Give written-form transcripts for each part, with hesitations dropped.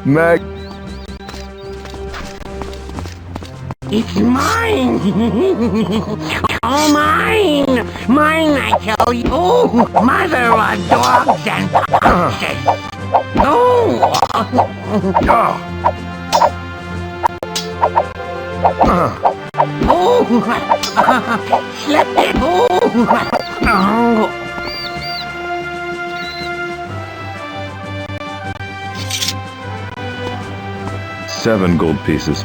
Mag. It's mine! Oh, mine! Mine, I tell you! Mother of dogs and foxes! No! Oh! Slip it! Oh! 7 gold pieces.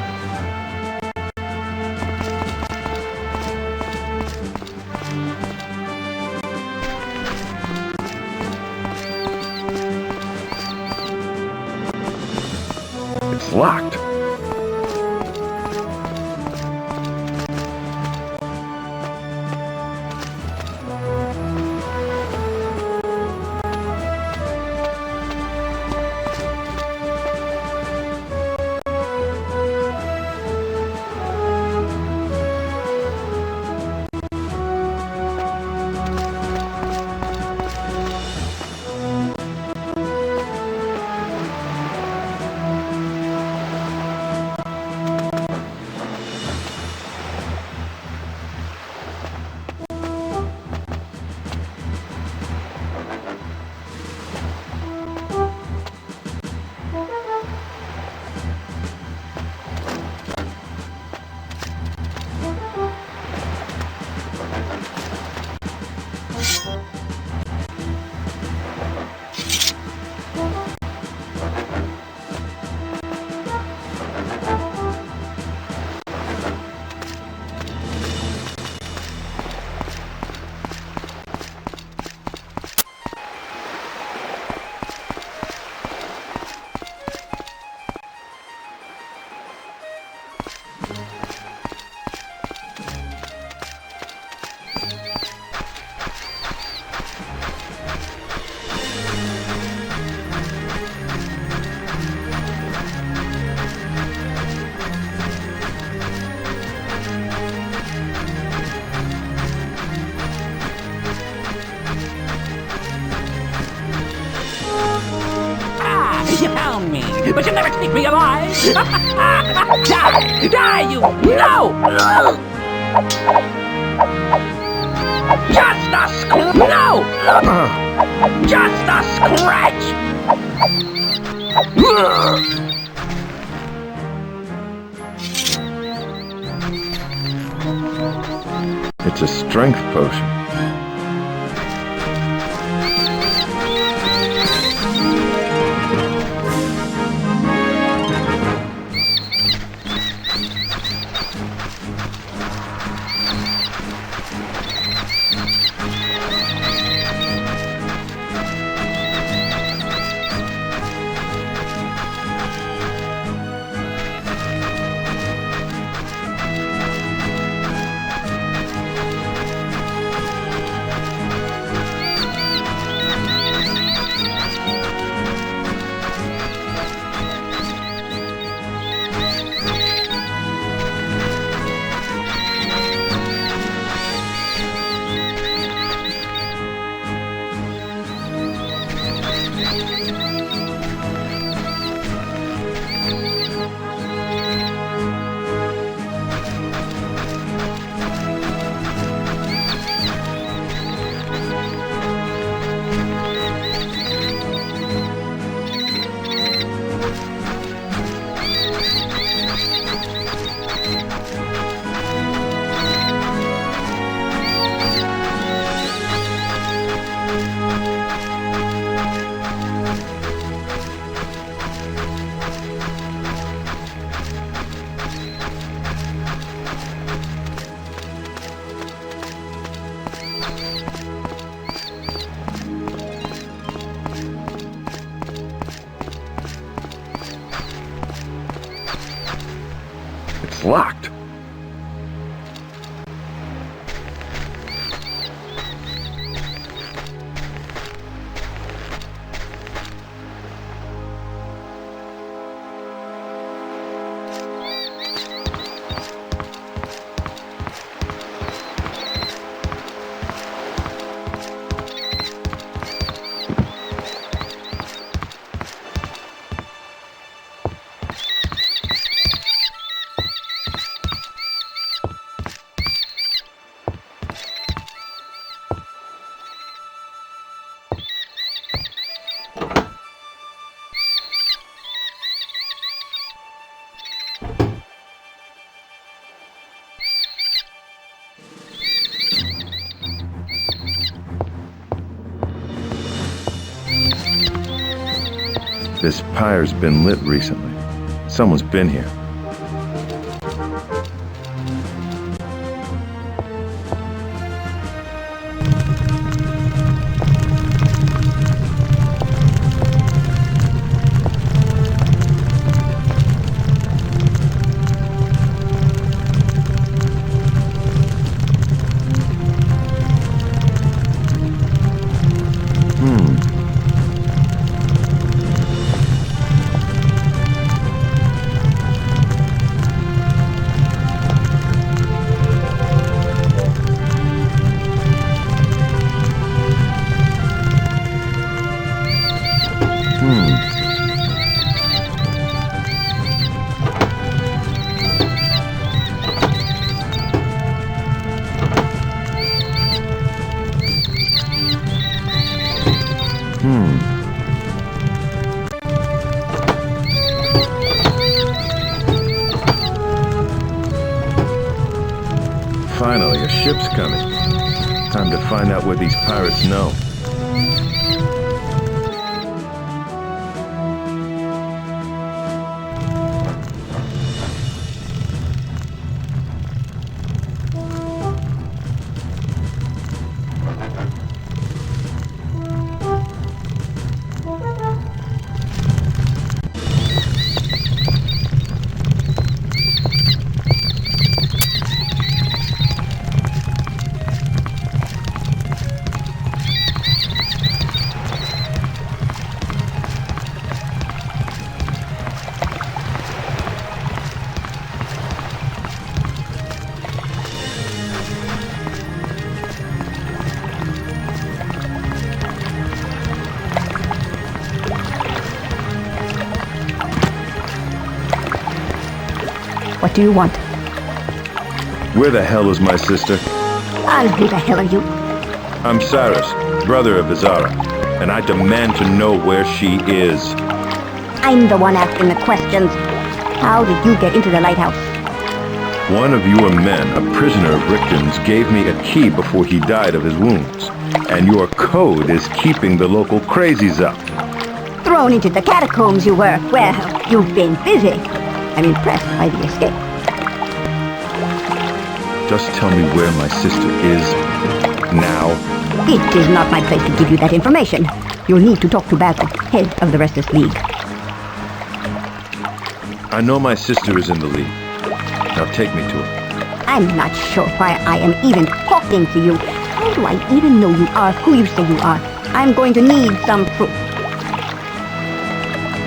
It's locked. You found me, but you'll never keep me alive! Die! Die, you! No! Just a no! Just a scratch! It's a strength potion. It's locked. This pyre's been lit recently. Someone's been here. Finally, a ship's coming. Time to find out what these pirates know. What do you want? Where the hell is my sister? Who the hell are you? I'm Cyrus, brother of Azara, and I demand to know where she is. I'm the one asking the questions. How did you get into the lighthouse? One of your men, a prisoner of Richton's, gave me a key before he died of his wounds. And your code is keeping the local crazies up. Thrown into the catacombs you were. Well, you've been busy. I'm impressed by the escape. Just tell me where my sister is now. It is not my place to give you that information. You'll need to talk to Basil, head of the Restless League. I know my sister is in the league. Now take me to her. I'm not sure why I am even talking to you. How do I even know you are who you say you are? I'm going to need some proof.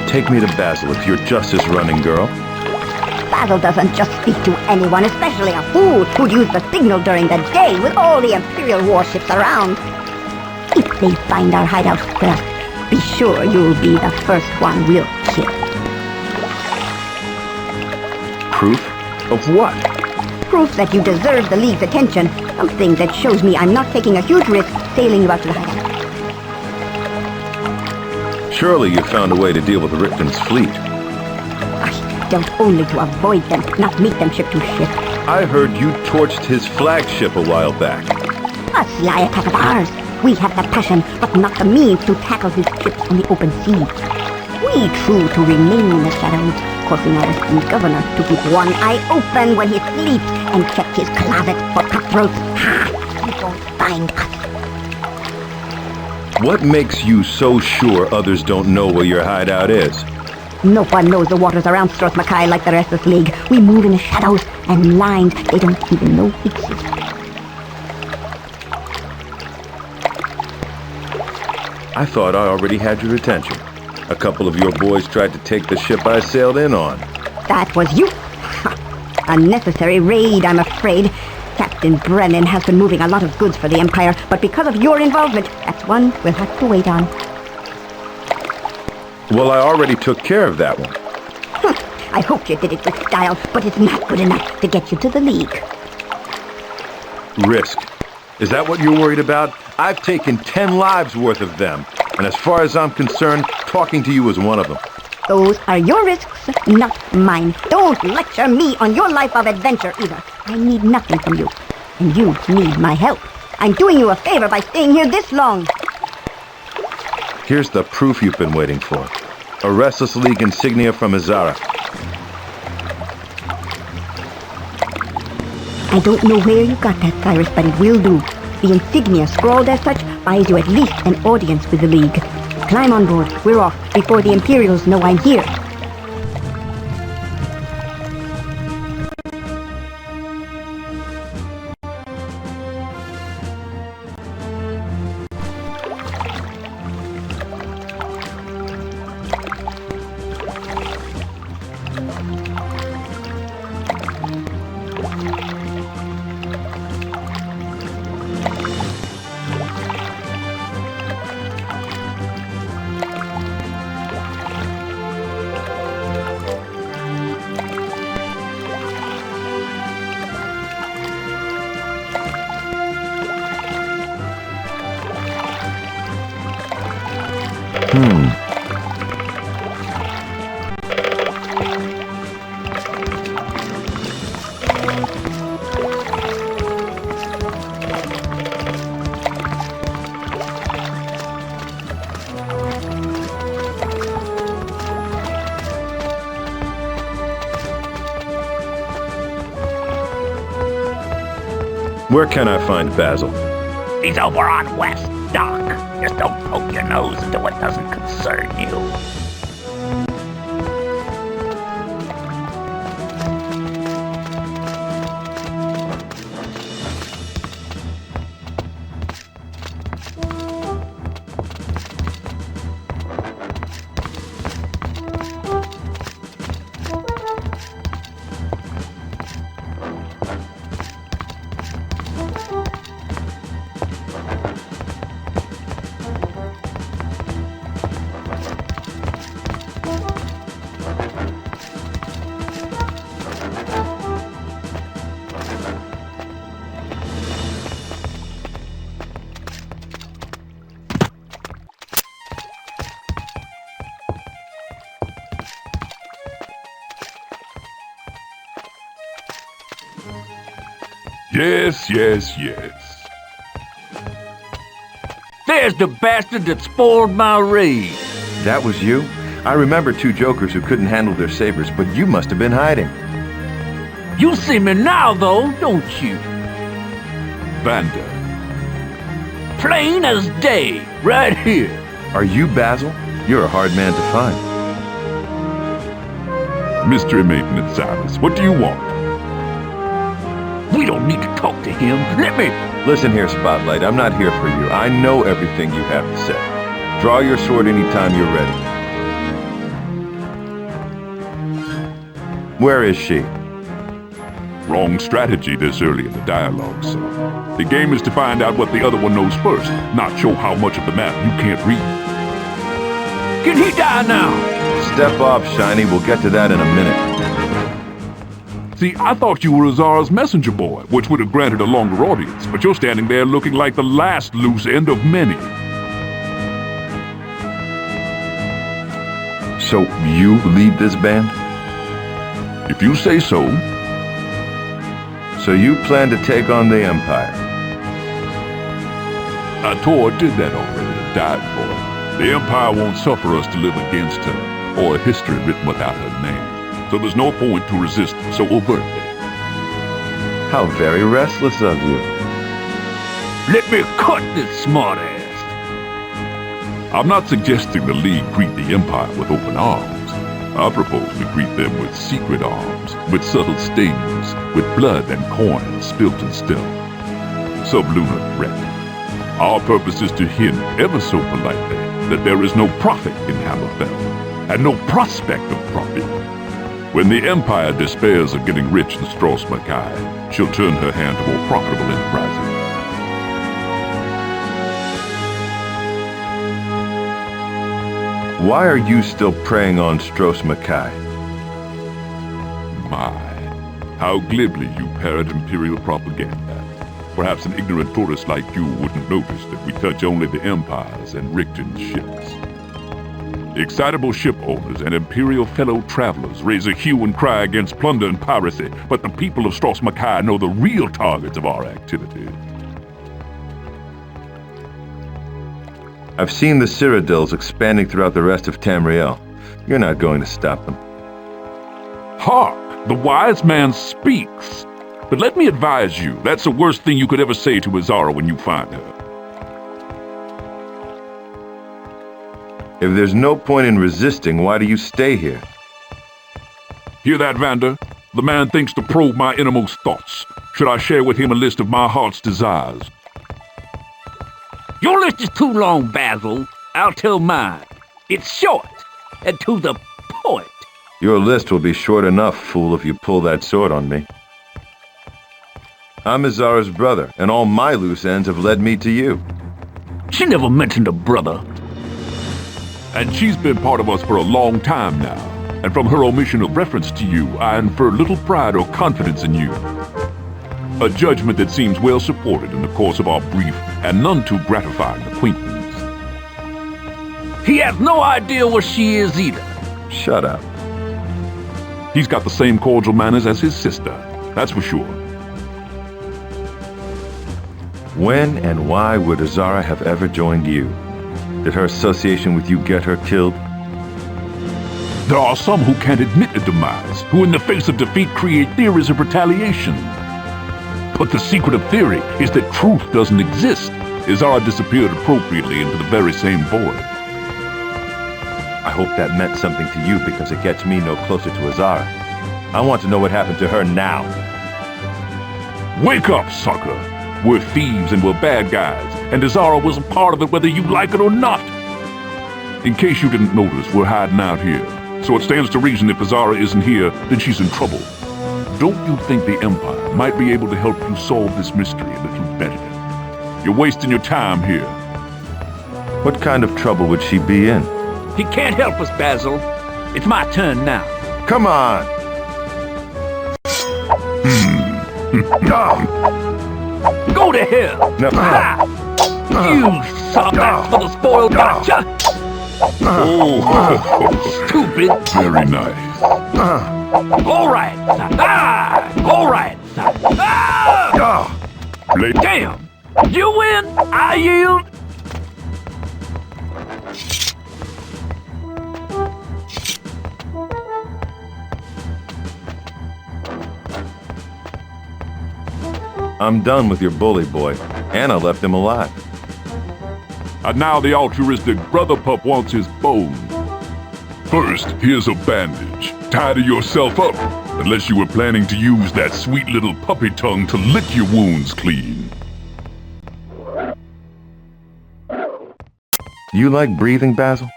Take me to Basil if you're justice-running, girl. Basil doesn't just speak to anyone, especially a fool who'd use the signal during the day with all the Imperial warships around. If they find our hideout, well, be sure you'll be the first one we'll kill. Proof of what? Proof that you deserve the League's attention. Something that shows me I'm not taking a huge risk sailing you out to the hideout. Surely you found a way to deal with Richton's fleet. I dealt only to avoid them, not meet them ship to ship. I heard you torched his flagship a while back. A sly attack of ours. We have the passion, but not the means to tackle his ships on the open sea. We true to remain in the shadows, causing our esteemed governor to keep one eye open when he sleeps and check his closet for cutthroats. Ha! He won't find us. What makes you so sure others don't know where your hideout is? No one knows the waters around Strath Mackay like the Restless League. We move in the shadows and lines they don't even know exist. I thought I already had your attention. A couple of your boys tried to take the ship I sailed in on. That was you? Unnecessary raid, I'm afraid. Captain Brennan has been moving a lot of goods for the Empire, but because of your involvement, that's one we'll have to wait on. Well, I already took care of that one. I hope you did it with style, but it's not good enough to get you to the League. Risk. Is that what you're worried about? I've taken 10 lives worth of them, and as far as I'm concerned, talking to you is one of them. Those are your risks, not mine. Don't lecture me on your life of adventure either. I need nothing from you, and you need my help. I'm doing you a favor by staying here this long. Here's the proof you've been waiting for. A Restless League insignia from Azara. I don't know where you got that, Cyrus, but it will do. The insignia, scrawled as such, buys you at least an audience with the League. Climb on board. We're off before the Imperials know I'm here. Where can I find Basil? He's over on West Dock. Just don't poke your nose into what doesn't concern you. Yes. There's the bastard that spoiled my raid. That was you? I remember two jokers who couldn't handle their sabers, but you must have been hiding. You see me now, though, don't you? Banda. Plain as day, right here. Are you Basil? You're a hard man to find. Mystery Maintenance Cyrus, what do you want? We don't need to talk to him. Let me... Listen here, Spotlight. I'm not here for you. I know everything you have to say. Draw your sword anytime you're ready. Where is she? Wrong strategy this early in the dialogue, son. The game is to find out what the other one knows first, not show how much of the map you can't read. Can he die now? Step off, Shiny. We'll get to that in a minute. See, I thought you were Azara's messenger boy, which would have granted a longer audience, but you're standing there looking like the last loose end of many. So you lead this band? If you say so. So you plan to take on the Empire? Tor did that already and died for it. The Empire won't suffer us to live against her, or a history written without her name. So there's no point to resist so overtly. How very restless of you. Let me cut this smartass. I'm not suggesting the League greet the Empire with open arms. I propose we greet them with secret arms, with subtle stings, with blood and coin spilt in stealth. Sublunar threat. Our purpose is to hint, ever so politely, that there is no profit in Hammerfell, and no prospect of profit. When the Empire despairs of getting rich in Stros Makai, she'll turn her hand to more profitable enterprises. Why are you still preying on Stros Makai? My, how glibly you parrot Imperial propaganda. Perhaps an ignorant tourist like you wouldn't notice that we touch only the Empire's and Richton's ships. Excitable ship owners and Imperial fellow travelers raise a hue and cry against plunder and piracy, but the people of Stros Makai know the real targets of our activity. I've seen the Cyrodiils expanding throughout the rest of Tamriel. You're not going to stop them. Hark! The wise man speaks. But let me advise you, that's the worst thing you could ever say to Azara when you find her. If there's no point in resisting, why do you stay here? Hear that, Vander? The man thinks to probe my innermost thoughts. Should I share with him a list of my heart's desires? Your list is too long, Basil. I'll tell mine. It's short and to the point. Your list will be short enough, fool, if you pull that sword on me. I'm Azara's brother, and all my loose ends have led me to you. She never mentioned a brother. And she's been part of us for a long time now. And from her omission of reference to you, I infer little pride or confidence in you. A judgment that seems well supported in the course of our brief and none too gratifying acquaintance. He has no idea where she is either. Shut up. He's got the same cordial manners as his sister, that's for sure. When and why would Azara have ever joined you? Did her association with you get her killed? There are some who can't admit a demise, who in the face of defeat create theories of retaliation. But the secret of theory is that truth doesn't exist. Azara disappeared appropriately into the very same void. I hope that meant something to you because it gets me no closer to Azara. I want to know what happened to her now. Wake up, sucker! We're thieves and we're bad guys, and Azara was a part of it whether you like it or not. In case you didn't notice, we're hiding out here. So it stands to reason if Azara isn't here, then she's in trouble. Don't you think the Empire might be able to help you solve this mystery a little better? You're wasting your time here. What kind of trouble would she be in? He can't help us, Basil. It's my turn now. Come on! Go to hell! No. Ah! You suck for the spoiled gotcha! Oh, Stupid! very nice. All right! All right! Play. Damn! You win! I yield! I'm done with your bully boy. Anna left him alive. And now the altruistic brother pup wants his bone. First, here's a bandage. Tie to yourself up, unless you were planning to use that sweet little puppy tongue to lick your wounds clean. Do you like breathing, Basil?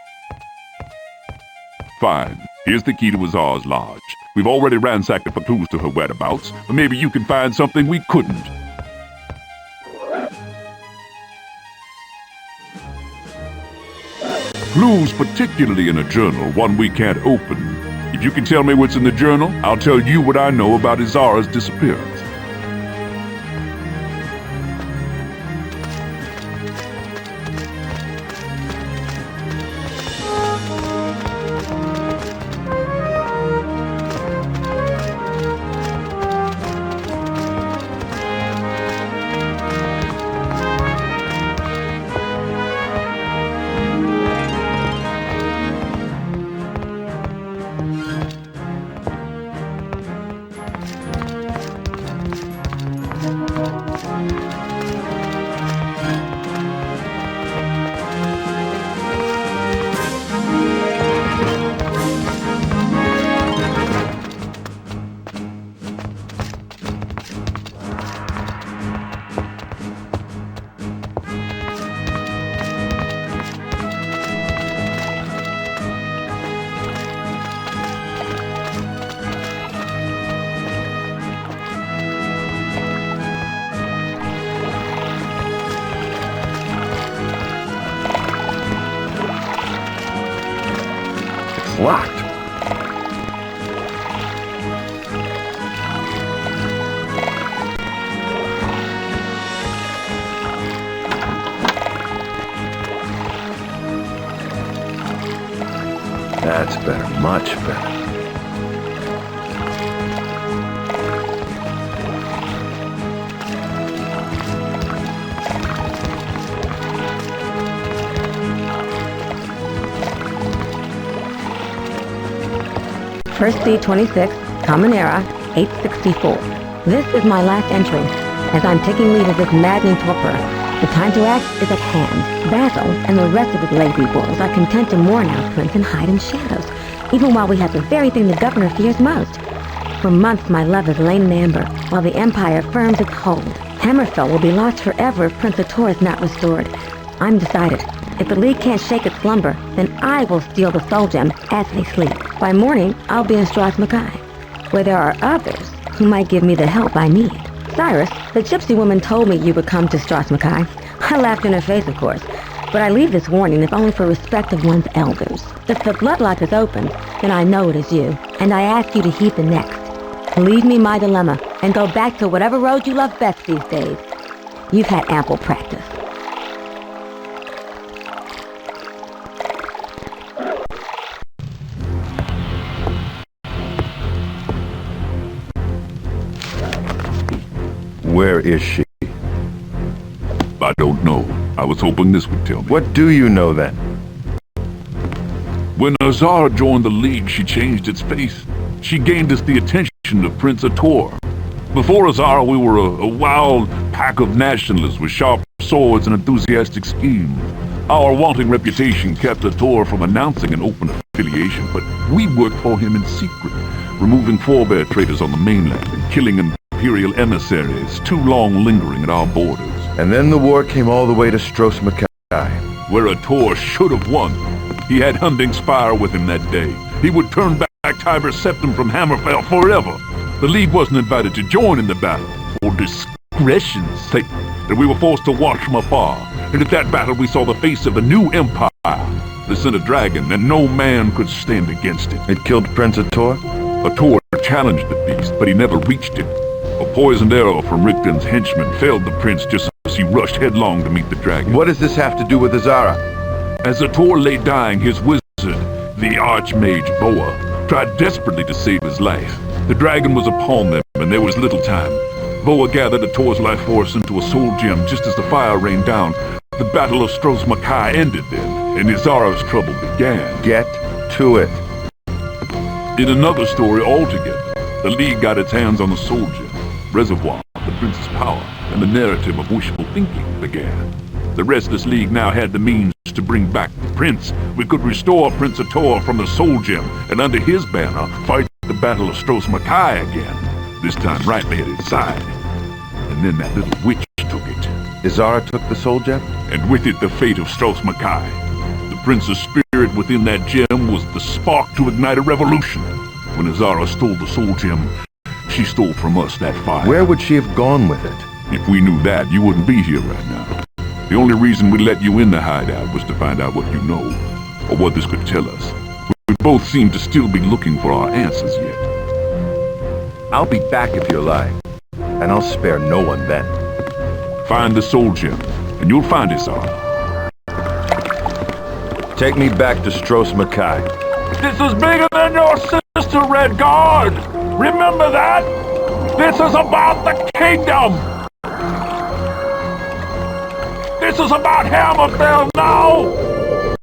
Fine. Here's the key to Azara's lodge. We've already ransacked it for clues to her whereabouts, but maybe you can find something we couldn't. Clues, particularly in a journal, one we can't open. If you can tell me what's in the journal, I'll tell you what I know about Azara's disappearance. Locked. That's better, much better. First C26, Common Era, 864. This is my last entry, as I'm taking leave of this maddening torpor. The time to act is at hand. Basil and the rest of his lazy wolves are content to mourn our prince and hide in shadows, even while we have the very thing the governor fears most. For months my love has lain in amber, while the Empire firms its hold. Hammerfell will be lost forever if Prince Ator is not restored. I'm decided. If the League can't shake its slumber, then I will steal the soul gem as they sleep. By morning, I'll be in Stras Makai, where there are others who might give me the help I need. Cyrus, the gypsy woman told me you would come to Stras Makai. I laughed in her face, of course, but I leave this warning if only for respect of one's elders. If the bloodlock is open, then I know it is you, and I ask you to heed the next. Leave me my dilemma, and go back to whatever road you love best these days. You've had ample practice. Where is she? I don't know. I was hoping this would tell me. What do you know then? When Azara joined the League, she changed its face. She gained us the attention of Prince Ator. Before Azara, we were a wild pack of nationalists with sharp swords and enthusiastic schemes. Our wanting reputation kept Ator from announcing an open affiliation, but we worked for him in secret, removing forebear traders on the mainland and killing Imperial emissaries too long lingering at our borders. And then the war came all the way to Stros Makai. Where Ator should have won. He had Hunding Spire with him that day. He would turn back Tiber Septim from Hammerfell forever. The League wasn't invited to join in the battle, for discretion's sake, and we were forced to watch from afar. And at that battle we saw the face of the new empire. They sent a dragon, and no man could stand against it. It killed Prince Ator? Ator challenged the beast, but he never reached it. A poisoned arrow from Richton's henchman felled the prince just as he rushed headlong to meet the dragon. What does this have to do with Azara? As Ator lay dying, his wizard, the Archmage Boa, tried desperately to save his life. The dragon was upon them, and there was little time. Boa gathered Ator's life force into a soul gem just as the fire rained down. The Battle of Stros Makai ended then, and Azara's trouble began. Get to it. In another story altogether, the League got its hands on the soul gem, reservoir of the prince's power, and the narrative of wishful thinking began. The Restless League now had the means to bring back the prince. We could restore Prince Ator from the soul gem, and under his banner, fight the Battle of Stros Makai again, this time rightly at his side. And then that little witch took it. Azara took the soul gem? And with it the fate of Stros Makai. The prince's spirit within that gem was the spark to ignite a revolution. When Azara stole the soul gem, she stole from us that fire. Where would she have gone with it? If we knew that, you wouldn't be here right now. The only reason we let you in the hideout was to find out what you know, or what this could tell us. We both seem to still be looking for our answers yet. I'll be back if you're alive, and I'll spare no one then. Find the soul gem, and you'll find Azara. Take me back to Stros Makai. This is bigger than your sister, Redguard! Remember that? This is about the kingdom! This is about Hammerfell now!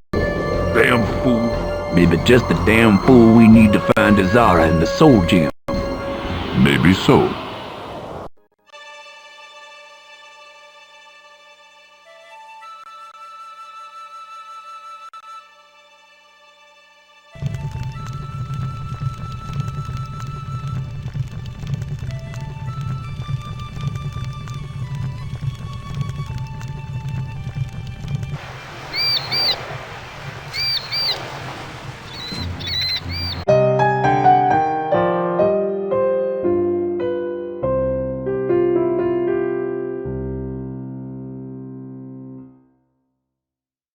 Damn fool. Maybe just the damn fool we need to find Azara and the soul gem. Maybe so.